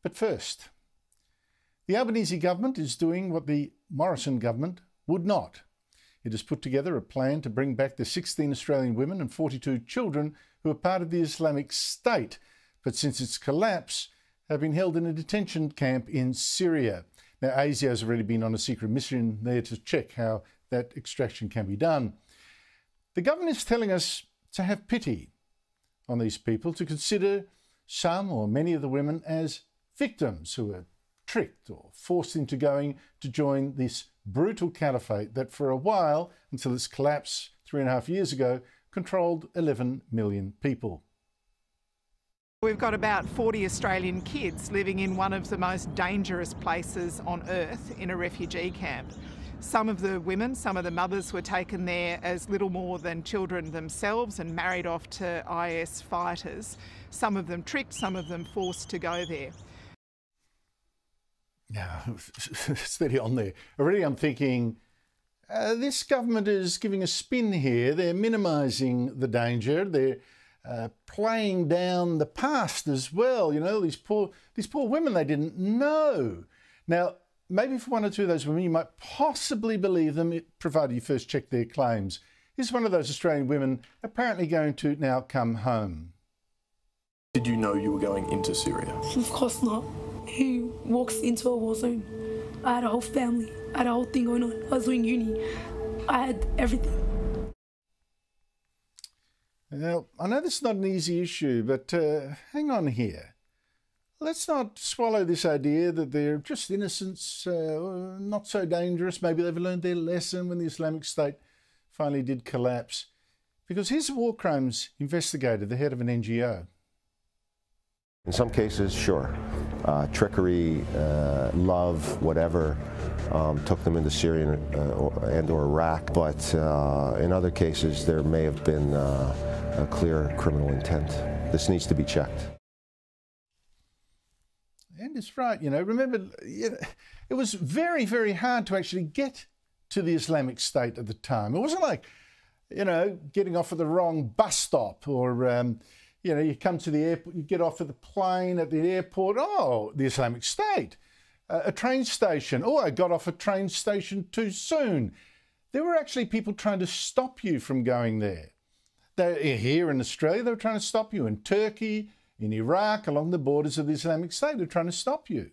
But first, the Albanese government is doing what the Morrison government would not. It has put together a plan to bring back the 16 Australian women and 42 children who are part of the Islamic State, but since its collapse have been held in a detention camp in Syria. Now, ASIO has already been on a secret mission there to check how that extraction can be done. The government is telling us to have pity on these people, to consider some or many of the women as victims who were tricked or forced into going to join this brutal caliphate that for a while, until its collapse 3.5 years ago, controlled 11 million people. We've got about 40 Australian kids living in one of the most dangerous places on earth in a refugee camp. Some of the women, some of the mothers were taken there as little more than children themselves and married off to IS fighters. Some of them tricked, some of them forced to go there. Now, steady on there. Already I'm thinking, this government is giving a spin here. They're minimising the danger. They're playing down the past as well. You know, these poor women, they didn't know. Now, maybe for one or two of those women, you might possibly believe them, provided you first check their claims. Here's one of those Australian women apparently going to now come home. Did you know you were going into Syria? Of course not. Who walks into a war zone? I had a whole family. I had a whole thing going on. I was doing uni. I had everything. Now, I know this is not an easy issue, but hang on here. Let's not swallow this idea that they're just innocents, not so dangerous. Maybe they've learned their lesson when the Islamic State finally did collapse. Because here's a war crimes investigator, the head of an NGO. In some cases, sure. Trickery, love, whatever, took them into Syria and or Iraq. But in other cases, there may have been a clear criminal intent. This needs to be checked. And it's right, you know, remember, it was very, very hard to actually get to the Islamic State at the time. It wasn't like, you know, getting off at the wrong bus stop or, you know, you come to the airport, you get off of the plane at the airport, oh, the Islamic State. A train station, oh, I got off a train station too soon. There were actually people trying to stop you from going there. Here in Australia, they were trying to stop you. In Turkey, in Iraq, along the borders of the Islamic State, they're trying to stop you.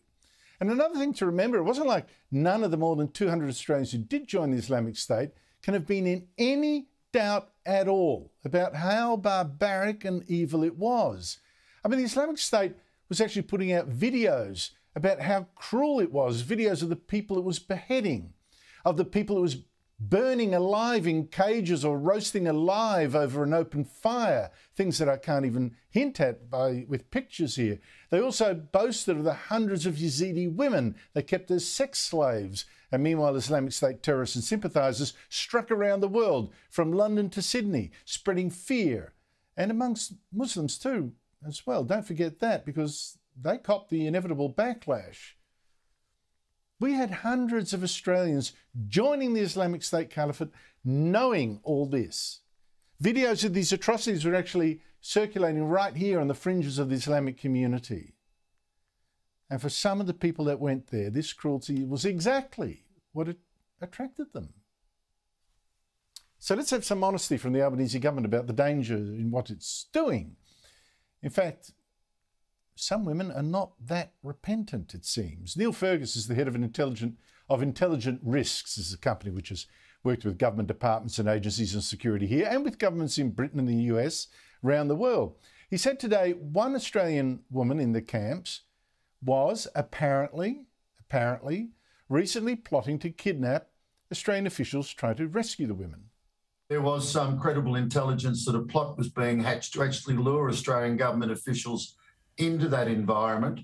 And another thing to remember, it wasn't like none of the more than 200 Australians who did join the Islamic State can have been in any doubt at all about how barbaric and evil it was. I mean, the Islamic State was actually putting out videos about how cruel it was, videos of the people it was beheading, of the people it was burning alive in cages or roasting alive over an open fire, things that I can't even hint at with pictures here. They also boasted of the hundreds of Yazidi women they kept as sex slaves. And meanwhile, Islamic State terrorists and sympathisers struck around the world, from London to Sydney, spreading fear. And amongst Muslims too, as well. Don't forget that, because they copped the inevitable backlash. We had hundreds of Australians joining the Islamic State Caliphate knowing all this. Videos of these atrocities were actually circulating right here on the fringes of the Islamic community. And for some of the people that went there, this cruelty was exactly what attracted them. So let's have some honesty from the Albanese government about the danger in what it's doing. In fact, some women are not that repentant, it seems. Neil Fergus is the head of Intelligent Risks. This is a company which has worked with government departments and agencies on security here and with governments in Britain and the US around the world. He said today one Australian woman in the camps was apparently recently plotting to kidnap Australian officials trying to rescue the women. There was some credible intelligence that a plot was being hatched to actually lure Australian government officials into that environment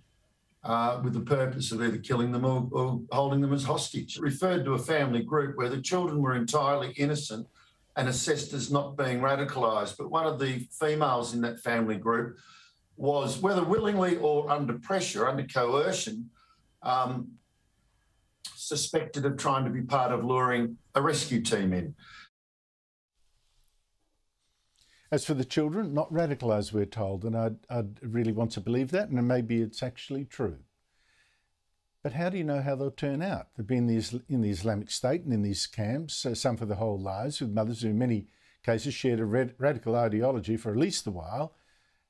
with the purpose of either killing them or holding them as hostage. It referred to a family group where the children were entirely innocent and assessed as not being radicalised. But one of the females in that family group was, whether willingly or under pressure, under coercion, suspected of trying to be part of luring a rescue team in. As for the children, not radicalised, we're told, and I'd really want to believe that, and maybe it's actually true. But how do you know how they'll turn out? They've been in the Islamic State and in these camps, some for their whole lives, with mothers who in many cases shared a radical ideology for at least a while,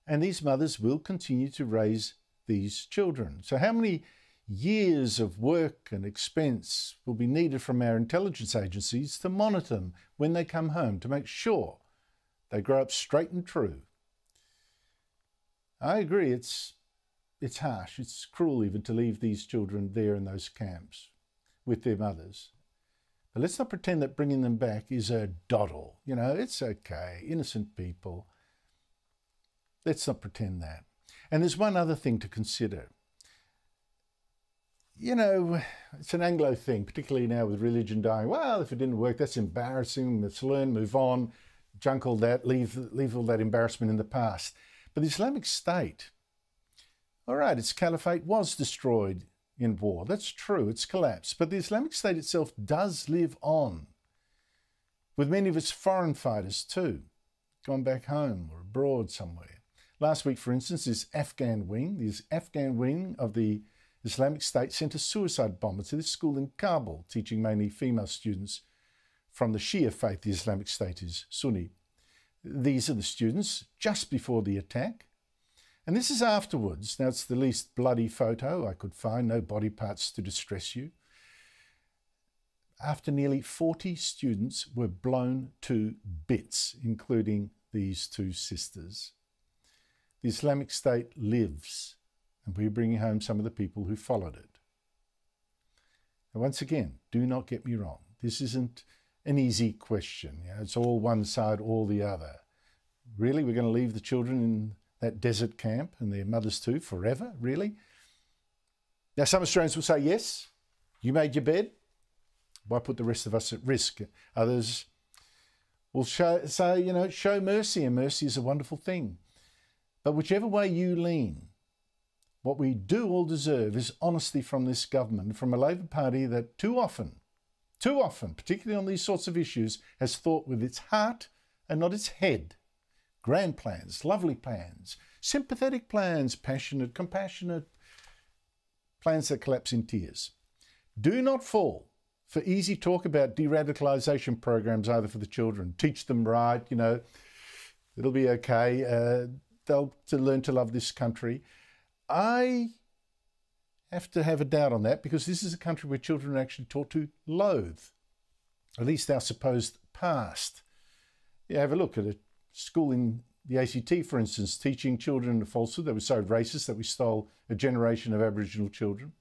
and these mothers will continue to raise these children. So how many years of work and expense will be needed from our intelligence agencies to monitor them when they come home, to make sure they grow up straight and true? I agree, it's harsh, it's cruel even to leave these children there in those camps with their mothers. But let's not pretend that bringing them back is a doddle. You know, it's okay, innocent people. Let's not pretend that. And there's one other thing to consider. You know, it's an Anglo thing, particularly now with religion dying. Well, if it didn't work, that's embarrassing. Let's learn, move on, junk all that, leave all that embarrassment in the past. But the Islamic State, all right, its caliphate was destroyed in war. That's true, it's collapsed. But the Islamic State itself does live on, with many of its foreign fighters too, gone back home or abroad somewhere. Last week, for instance, the Afghan wing of the Islamic State sent a suicide bomber to this school in Kabul, teaching mainly female students from the Shia faith. The Islamic State is Sunni. These are the students just before the attack. And this is afterwards. Now, it's the least bloody photo I could find, no body parts to distress you. After nearly 40 students were blown to bits, including these two sisters. The Islamic State lives, and we're bringing home some of the people who followed it. And once again, do not get me wrong. This isn't an easy question. You know, it's all one side or the other. Really, we're going to leave the children in that desert camp and their mothers too forever? Really? Now, some Australians will say, yes, you made your bed. Why put the rest of us at risk? Others will say, you know, show mercy, and mercy is a wonderful thing. But whichever way you lean, what we do all deserve is honesty from this government, from a Labor Party that too often, particularly on these sorts of issues, has thought with its heart and not its head. Grand plans, lovely plans, sympathetic plans, passionate, compassionate plans that collapse in tears. Do not fall for easy talk about de-radicalisation programs either for the children. Teach them right, you know, it'll be okay. They'll to learn to love this country. I have to have a doubt on that, because this is a country where children are actually taught to loathe, at least our supposed past. You have a look at a school in the ACT, for instance, teaching children a falsehood that was so racist that we stole a generation of Aboriginal children.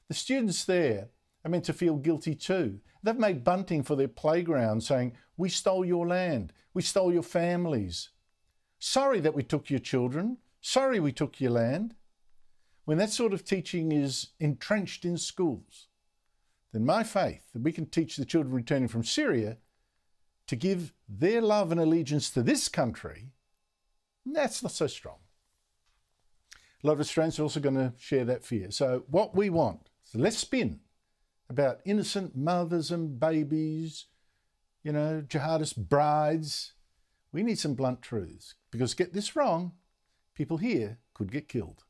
The students there are meant to feel guilty too. They've made bunting for their playground saying, we stole your land, we stole your families. Sorry that we took your children, sorry we took your land. When that sort of teaching is entrenched in schools, then my faith that we can teach the children returning from Syria to give their love and allegiance to this country, that's not so strong. A lot of Australians are also going to share that fear. So what we want is less spin about innocent mothers and babies, you know, jihadist brides. We need some blunt truths, because get this wrong, people here could get killed.